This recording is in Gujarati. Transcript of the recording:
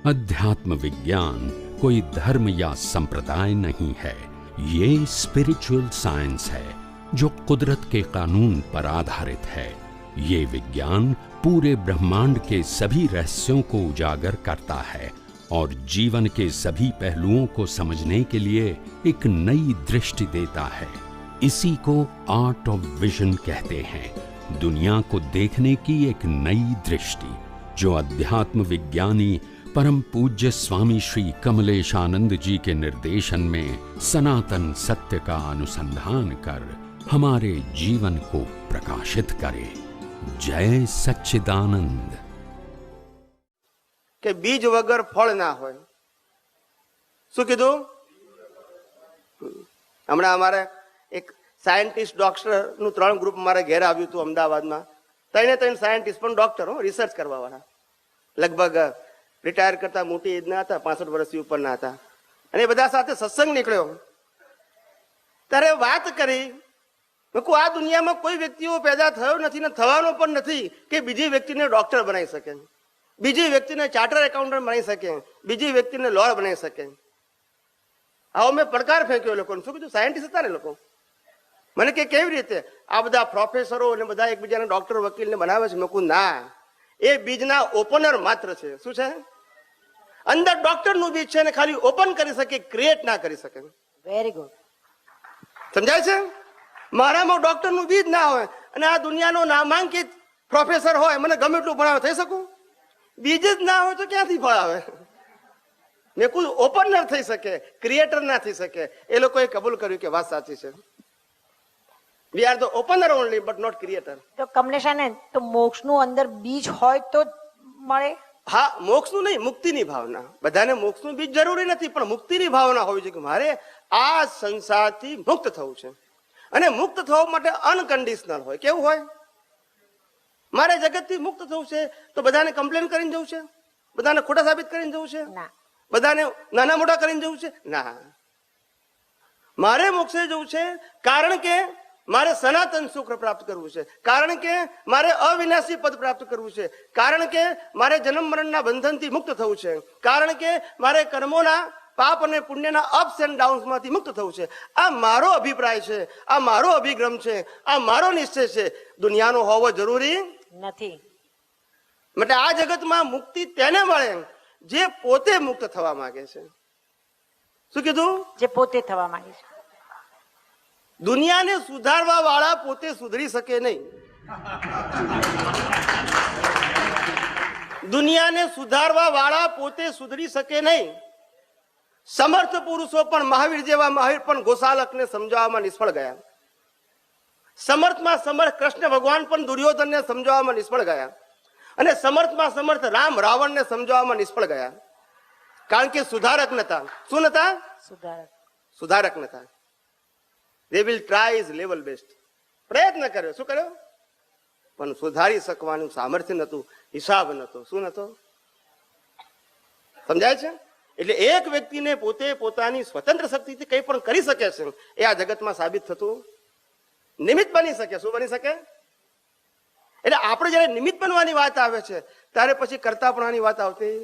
अध्यात्म विज्ञान कोई धर्म या संप्रदाय नहीं है, ये स्पिरिचुअल साइंस है जो कुदरत के कानून पर आधारित है। ये विज्ञान पूरे ब्रह्मांड के सभी रहस्यों को उजागर करता है और जीवन के सभी पहलुओं को समझने के लिए एक नई दृष्टि देता है। इसी को आर्ट ऑफ विजन कहते हैं, दुनिया को देखने की एक नई दृष्टि, जो अध्यात्म विज्ञानी परम पूज्य स्वामी श्री कमलेशानंद जी के निर्देशन में सनातन सत्य का अनुसंधान कर हमारे जीवन को प्रकाशित करे। जय सच्चिदानंद। के बीज वगर फल ना होय। શું કીધું? હમણાં અમારે એક સાયન્ટિસ્ટ ડોક્ટરનું 3 ગ્રુપ મારા ઘેર આવ્યું હતું અમદાવાદમાં. 3 સાયન્ટિસ્ટ પણ ડોક્ટર હો, રિસર્ચ કરવા વાળા, લગભગ રિટાયર કરતા મોટી એજના હતા, 65 વર્ષથી ઉપરના હતા. અને એ બધા સાથે સત્સંગ નીકળ્યો ત્યારે વાત કરી, આ દુનિયામાં કોઈ વ્યક્તિઓ પેદા થયો નથી ને થવાનો પણ નથી કે બીજી વ્યક્તિને ડોક્ટર બનાવી શકે, બીજી વ્યક્તિને ચાર્ટર એકાઉન્ટન્ટ બનાવી શકે, બીજી વ્યક્તિને લોયર બનાવી શકે. આવો મેં પડકાર ફેંક્યો લોકોને. શું કીધું? સાયન્ટિસ્ટ હતા ને લોકો. મને કે કેવી રીતે આ બધા પ્રોફેસરો અને બધા એકબીજાને ડોક્ટર વકીલને બનાવે છે? મેં કહું ના, એ બીજના ઓપનર માત્ર છે. શું છે? અંદર ડોક્ટરનું બીજ છે ને ખાલી ઓપન કરી શકે, ક્રિએટ ના કરી શકે. Very good. સમજાય છે? મારામાં ડોક્ટરનું બીજ ના હોય અને આ દુનિયાનો નામાંકિત પ્રોફેસર હોય, મને ગમે એટલું ભણાવે, થઈ શકું? બીજ જ ના હોય તો ક્યાંથી ફળ આવે? મેં કોઈ ઓપનર થઈ શકે, ક્રિએટર ના થઈ શકે. એ લોકોએ કબૂલ કર્યું કે વાત સાચી છે. We are the opener only but not creator. તો કમલેશાને તો મોક્ષનું અંદર બીજ હોય તો મળે? હા, મોક્ષનું નહીં, મુક્તિની ભાવના. બધાને મોક્ષનું બીજ જરૂરી નથી, પણ મુક્તિની ભાવના હોવી જોઈએ કે મારે આ સંસારથી મુક્ત થવું છે. અને મુક્ત થવા માટે અનકન્ડિશનલ હોય. કેવું હોય? મારે જગતથી મુક્ત થવું છે તો બધાને કમ્પ્લેન કરીને જવું છે? બધાને ખોટા સાબિત કરીને જવું છે? બધાને નાના મોટા કરીને જવું છે? ના. મારે મોક્ષે જવું છે કારણ કે મારે સનાતન સુખ પ્રાપ્ત કરવું છે, કારણ કે મારે અવિનાશી પદ પ્રાપ્ત કરવું છે, કારણ કે મારે જન્મ મરણના બંધનથી મુક્ત થવું છે, કારણ કે મારે કર્મોના પાપ અને પુણ્યના અપ્સ એન્ડ ડાઉન્સ માંથી મુક્ત થવું છે. આ મારો અભિપ્રાય છે, આ મારો અભિગમ છે, આ મારો નિશ્ચય છે. દુનિયાનો હોવો જરૂરી નથી. માટે આ જગતમાં મુક્તિ તેને મળે જે પોતે મુક્ત થવા માંગે છે. શું કીધું? જે પોતે થવા માંગે છે. દુનિયાને સુધારવા વાળા પોતે સુધરી શકે નહીં. દુનિયાને સુધારવા વાળા પોતે સુધરી શકે નહીં. સમર્થ પુરુષો પણ, મહાવીર જેવા મહાવીર પણ ગોસાલકને સમજાવવામાં નિષ્ફળ ગયા. સમર્થમાં સમર્થ કૃષ્ણ ભગવાન પણ દુર્યોધનને સમજાવવામાં નિષ્ફળ ગયા. અને સમર્થમાં સમર્થ રામ રાવણને સમજાવવામાં નિષ્ફળ ગયા. કારણ કે સુધારક નતા. શું નતા? સુધારક. સુધારક નતા. they will try his level best. પ્રયત્ન કર્યો. શું કર્યો? પણ સુધારી શકવાનું સામર્થ્ય નતું, હિસાબ નતો. શું નતો? સમજાય છે? એટલે એક વ્યક્તિને પોતે પોતાની સ્વતંત્ર શક્તિથી કંઈ પણ કરી શકે છે એ આ જગતમાં સાબિત થતું નિમિત્ત બની શકે. શું બની શકે? એટલે આપણે જયારે નિમિત્ત બનવાની વાત આવે છે ત્યારે પછી કરતાપણાની વાત આવતી